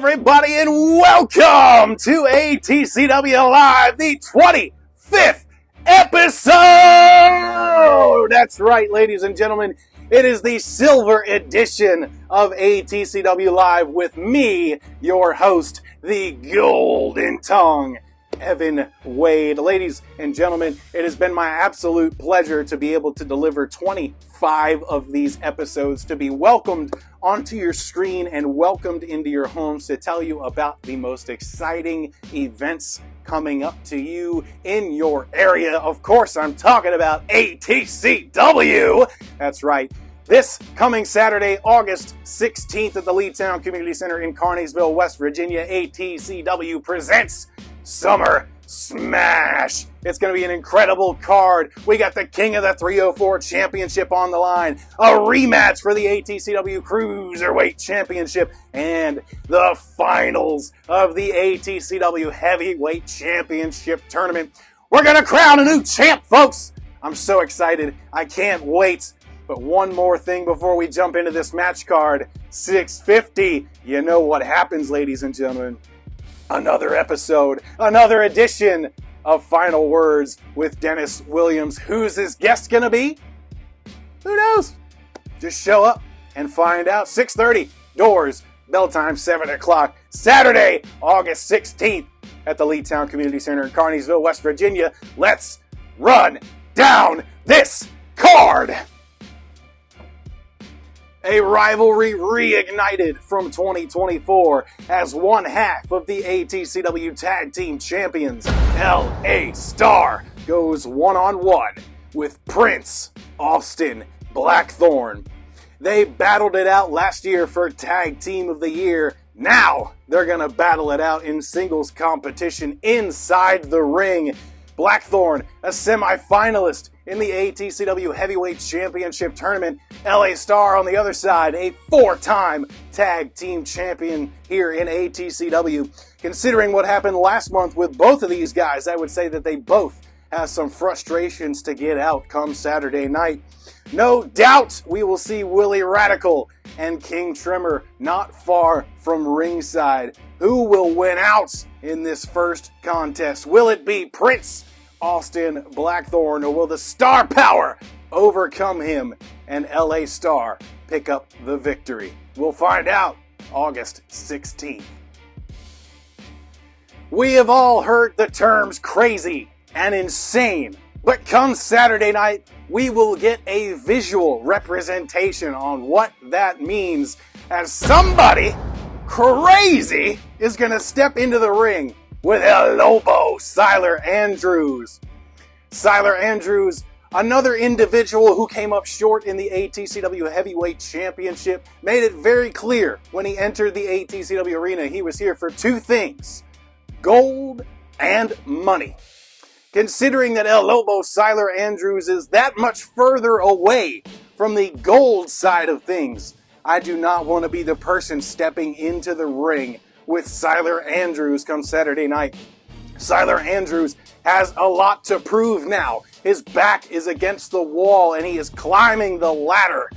everybody, and welcome to ATCW Live, the 25th episode! That's right, ladies and gentlemen. It is the silver edition of ATCW Live with me, your host, the Golden Tongue, Evan Wade. Ladies and gentlemen, it has been my absolute pleasure to be able to deliver 25 of these episodes, to be welcomed onto your screen and welcomed into your homes to tell you about the most exciting events coming up to you in your area. Of course, I'm talking about ATCW. That's right. This coming Saturday, August 16th at the Leetown Community Center in Carneysville, West Virginia, ATCW presents Summer Smash. It's going to be an incredible card. We got the King of the 304 Championship on the line, a rematch for the ATCW Cruiserweight Championship, and the finals of the ATCW Heavyweight Championship Tournament. We're going to crown a new champ, folks. I'm so excited. I can't wait. But one more thing before we jump into this match card. 650. You know what happens, ladies and gentlemen. Another episode, another edition of Final Words with Dennis Williams. Who's his guest gonna be? Who knows? Just show up and find out. 6:30, doors, bell time 7 o'clock. Saturday, August 16th at the Leetown Community Center in Carneysville, West Virginia. Let's run down this card! A rivalry reignited from 2024 as one half of the ATCW Tag Team Champions, LA Star, goes one-on-one with Prince Austin Blackthorn. They battled it out last year for Tag Team of the Year. Now they're going to battle it out in singles competition inside the ring. Blackthorn, a semi-finalist in the ATCW Heavyweight Championship Tournament. LA Star on the other side, a 4-time tag team champion here in ATCW. Considering what happened last month with both of these guys, I would say that they both have some frustrations to get out come Saturday night. No doubt we will see Willie Radical and King Trimmer not far from ringside. Who will win out in this first contest? Will it be Prince Austin Blackthorn, or will the Star Power overcome him and LA Star pick up the victory? We'll find out August 16th. We have all heard the terms crazy and insane, but come Saturday night, we will get a visual representation on what that means as somebody crazy is going to step into the ring with El Lobo, Siler Andrews. Siler Andrews, another individual who came up short in the ATCW Heavyweight Championship, made it very clear when he entered the ATCW arena he was here for two things: gold and money. Considering that El Lobo, Siler Andrews, is that much further away from the gold side of things, I do not want to be the person stepping into the ring with Siler Andrews come Saturday night. Siler Andrews has a lot to prove now. His back is against the wall and he is climbing the ladder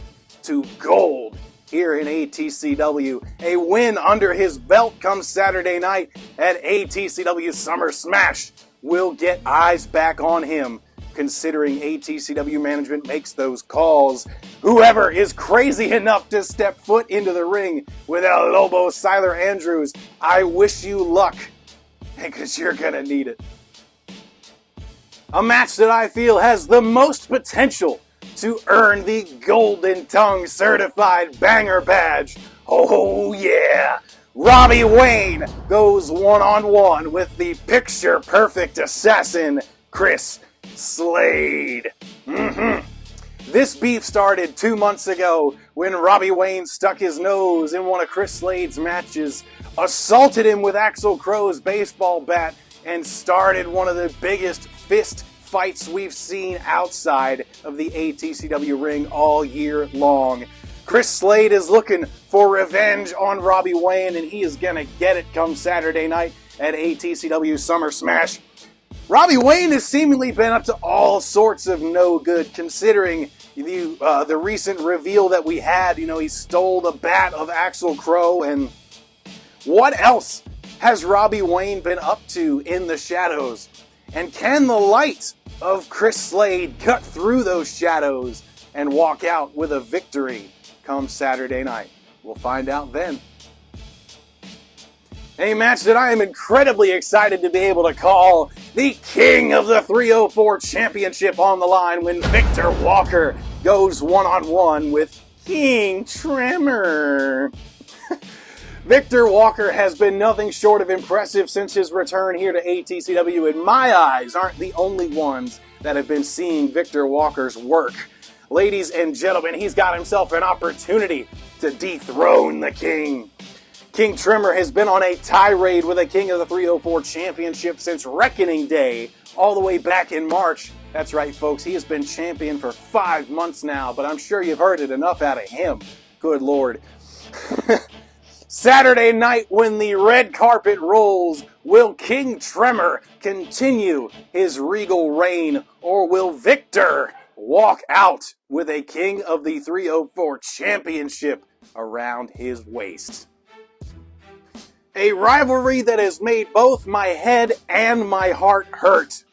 to gold here in ATCW. A win under his belt come Saturday night at ATCW Summer Smash will get eyes back on him, considering ATCW management makes those calls. Whoever is crazy enough to step foot into the ring with El Lobo, Siler Andrews, I wish you luck, because you're gonna need it. A match that I feel has the most potential to earn the Golden Tongue Certified Banger Badge. Oh yeah! Robbie Wayne goes one-on-one with the picture-perfect assassin, Chris Slade. This beef started 2 months ago when Robbie Wayne stuck his nose in one of Chris Slade's matches, assaulted him with Axel Crow's baseball bat, and started one of the biggest fist fights we've seen outside of the ATCW ring all year long. Chris Slade is looking for revenge on Robbie Wayne, and he is going to get it come Saturday night at ATCW Summer Smash. Robbie Wayne has seemingly been up to all sorts of no good, considering the recent reveal that we had. You know, he stole the bat of Axel Crow and What else has Robbie Wayne been up to in the shadows? And can the light of Chris Slade cut through those shadows and walk out with a victory come Saturday night? We'll find out then. A match that I am incredibly excited to be able to call the King of the 304 Championship on the line when Victor Walker goes one-on-one with King Tremor. Victor Walker has been nothing short of impressive since his return here to ATCW, and my eyes aren't the only ones that have been seeing Victor Walker's work. Ladies and gentlemen, he's got himself an opportunity to dethrone the King. King Tremor has been on a tirade with a King of the 304 Championship since Reckoning Day, all the way back in March. That's right, folks, he has been champion for 5 months now, but I'm sure you've heard it enough out of him. Good Lord. Saturday night when the red carpet rolls, will King Tremor continue his regal reign, or will Victor walk out with a King of the 304 Championship around his waist? A rivalry that has made both my head and my heart hurt.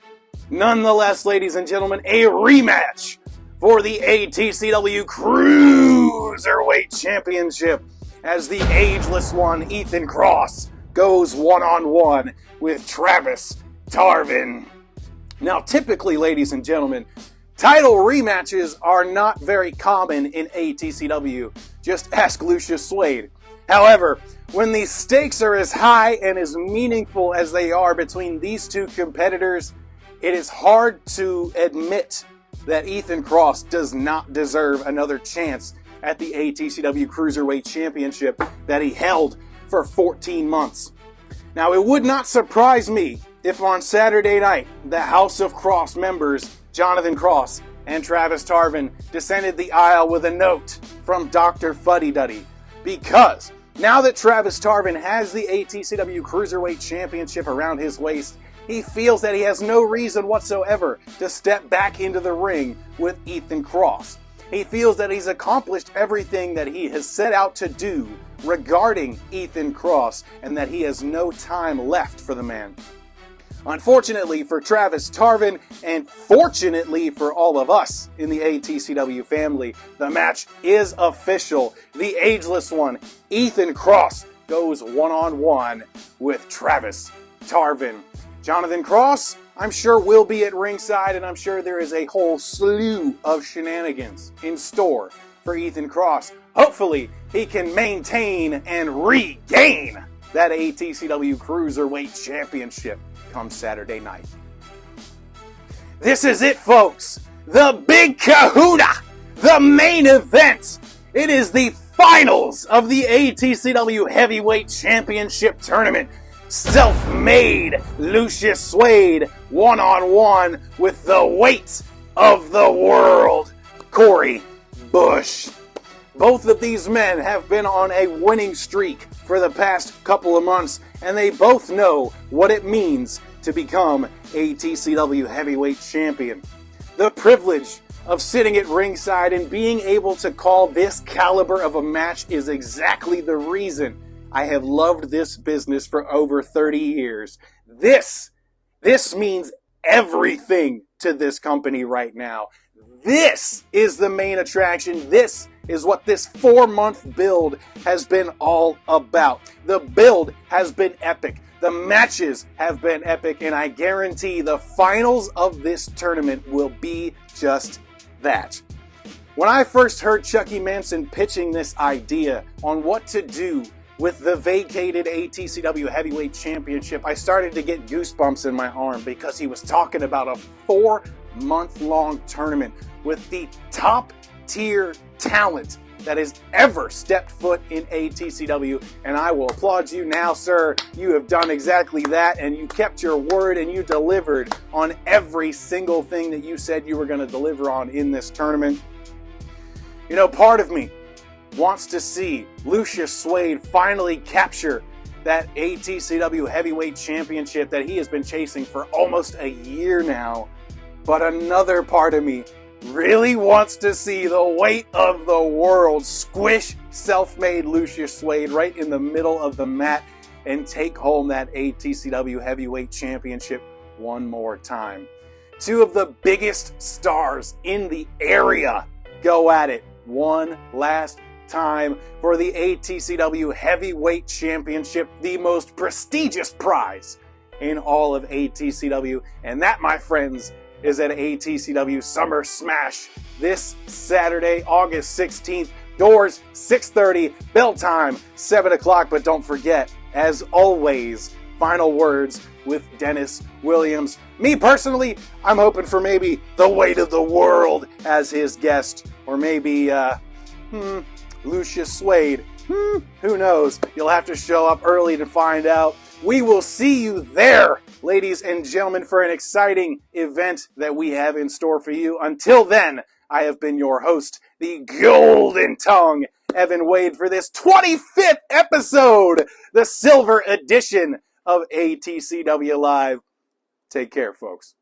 Nonetheless, ladies and gentlemen, a rematch for the ATCW Cruiserweight Championship as the ageless one, Ethan Cross, goes one-on-one with Travis Tarvin. Now, typically, ladies and gentlemen, title rematches are not very common in ATCW. Just ask Lucius Suede. However, when the stakes are as high and as meaningful as they are between these two competitors, it is hard to admit that Ethan Cross does not deserve another chance at the ATCW Cruiserweight Championship that he held for 14 months. Now, it would not surprise me if on Saturday night, the House of Cross members, Jonathan Cross and Travis Tarvin, descended the aisle with a note from Dr. Fuddy Duddy, because now that Travis Tarvin has the ATCW Cruiserweight Championship around his waist, he feels that he has no reason whatsoever to step back into the ring with Ethan Cross. He feels that he's accomplished everything that he has set out to do regarding Ethan Cross, and that he has no time left for the man. Unfortunately for Travis Tarvin, and fortunately for all of us in the ATCW family, the match is official. The ageless one, Ethan Cross, goes one-on-one with Travis Tarvin. Jonathan Cross, I'm sure, will be at ringside, and I'm sure there is a whole slew of shenanigans in store for Ethan Cross. Hopefully, he can maintain and regain that ATCW Cruiserweight Championship come Saturday night. This is it, folks. The big kahuna, the main event. It is the finals of the ATCW Heavyweight Championship Tournament. Self-made Lucius Suede one-on-one with the weight of the world, Corey Bush. Both of these men have been on a winning streak for the past couple of months, and they both know what it means to become ATCW Heavyweight Champion. The privilege of sitting at ringside and being able to call this caliber of a match is exactly the reason I have loved this business for over 30 years. This means everything to this company right now. This is the main attraction. This is what this 4-month build has been all about. The build has been epic. The matches have been epic, and I guarantee the finals of this tournament will be just that. When I first heard Chucky Manson pitching this idea on what to do with the vacated ATCW Heavyweight Championship, I started to get goosebumps in my arm, because he was talking about a 4-month-long tournament with the top-tier talent that has ever stepped foot in ATCW, and I will applaud you now, sir. You have done exactly that, and you kept your word, and you delivered on every single thing that you said you were going to deliver on in this tournament. You know, part of me wants to see Lucius Suede finally capture that ATCW Heavyweight Championship that he has been chasing for almost a year now. But another part of me really wants to see the weight of the world squish self-made Lucius Suede right in the middle of the mat and take home that ATCW Heavyweight Championship one more time. Two of the biggest stars in the area go at it one last time for the ATCW Heavyweight Championship, the most prestigious prize in all of ATCW. And that, my friends, is at ATCW Summer Smash this Saturday, August 16th. Doors 6:30, bell time 7 o'clock. But don't forget, as always, final words with Dennis Williams. Me personally, I'm hoping for maybe the weight of the world as his guest, or maybe Lucius Suede. Who knows? You'll have to show up early to find out. We will see you there, ladies and gentlemen, for an exciting event that we have in store for you. Until then, I have been your host, the Golden Tongue, Evan Wade, for this 25th episode, the Silver Edition of ATCW Live. Take care, folks.